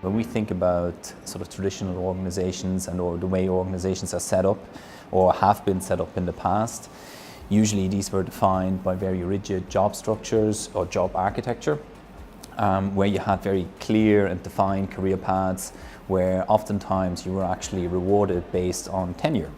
When we think about sort of traditional organizations and or the way organizations are set up or have been set up in the past, usually these were defined by very rigid job structures or job architecture, where you had very clear and defined career paths, where oftentimes you were actually rewarded based on tenure.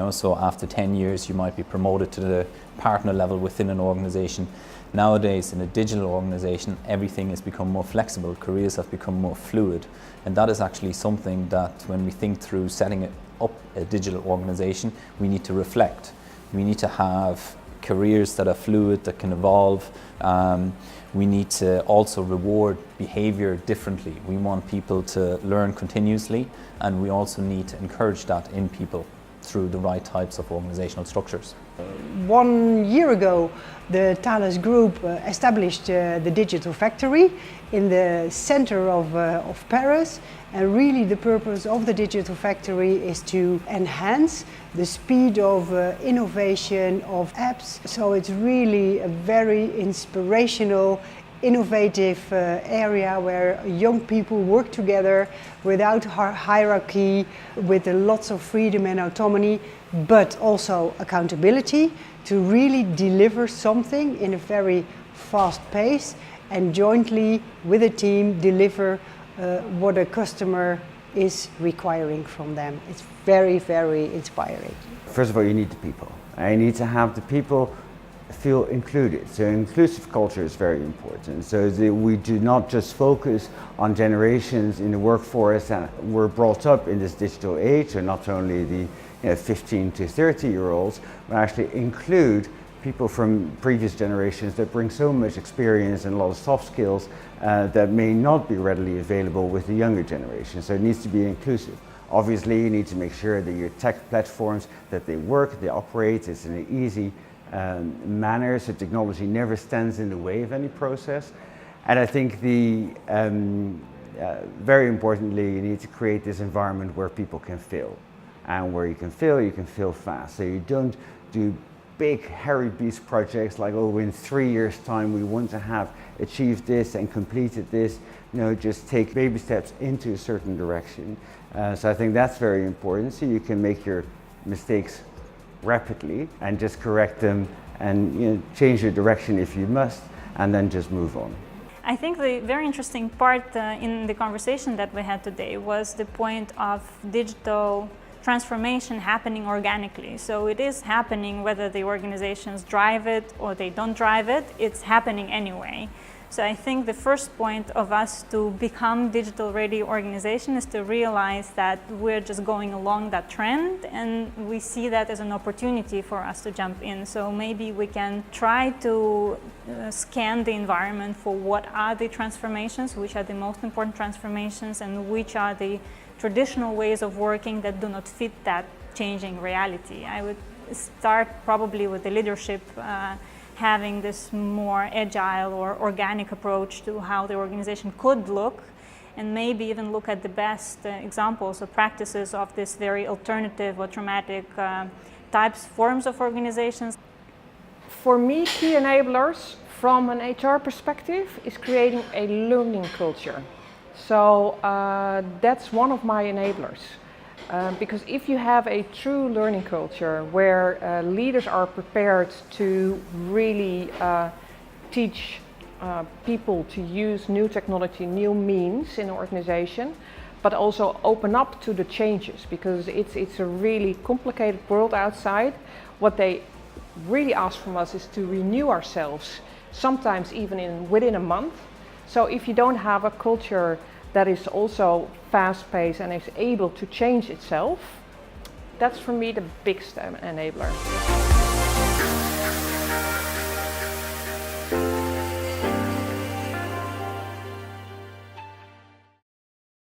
So after 10 years you might be promoted to the partner level within an organization. Nowadays, in a digital organization, everything has become more flexible, careers have become more fluid, and that is actually something that when we think through setting up a digital organization, we need to reflect. We need to have careers that are fluid, that can evolve. We need to also reward behavior differently. We want people to learn continuously, and we also need to encourage that in people through the right types of organizational structures. 1 year ago, the Thales Group established the Digital Factory in the center of Paris, and really the purpose of the Digital Factory is to enhance the speed of innovation of apps. So it's really a very inspirational, innovative area where young people work together without hierarchy, with lots of freedom and autonomy, but also accountability to really deliver something in a very fast pace and jointly with a team deliver what a customer is requiring from them. It's very, very inspiring. First of all, you need the people. You need to have the people feel included. So inclusive culture is very important. So that we do not just focus on generations in the workforce that were brought up in this digital age, so not only the 15 to 30-year-olds, but actually include people from previous generations that bring so much experience and a lot of soft skills that may not be readily available with the younger generation. So it needs to be inclusive. Obviously, you need to make sure that your tech platforms, that they work, they operate, it's in an easy manner, so technology never stands in the way of any process. And I think very importantly, you need to create this environment where people can fail. And where you can fail fast. So you don't do big hairy beast projects like, oh, in 3 years' time we want to have achieved this and completed this. Just take baby steps into a certain direction. So I think that's very important, so you can make your mistakes rapidly and just correct them and change your direction if you must, and then just move on. I think the very interesting part in the conversation that we had today was the point of digital transformation happening organically. So it is happening whether the organizations drive it or they don't drive it, it's happening anyway. So I think the first point of us to become digital ready organization is to realize that we're just going along that trend, and we see that as an opportunity for us to jump in. So maybe we can try to scan the environment for what are the transformations, which are the most important transformations, and which are the traditional ways of working that do not fit that changing reality. I would start probably with the leadership having this more agile or organic approach to how the organization could look, and maybe even look at the best examples or practices of this very alternative or traumatic forms of organizations. For me, key enablers from an HR perspective is creating a learning culture. So that's one of my enablers. Because if you have a true learning culture where leaders are prepared to really teach people to use new technology, new means in an organization, but also open up to the changes, because it's a really complicated world outside. What they really ask from us is to renew ourselves, sometimes even within a month. So if you don't have a culture that is also fast-paced and is able to change itself, that's for me the biggest enabler.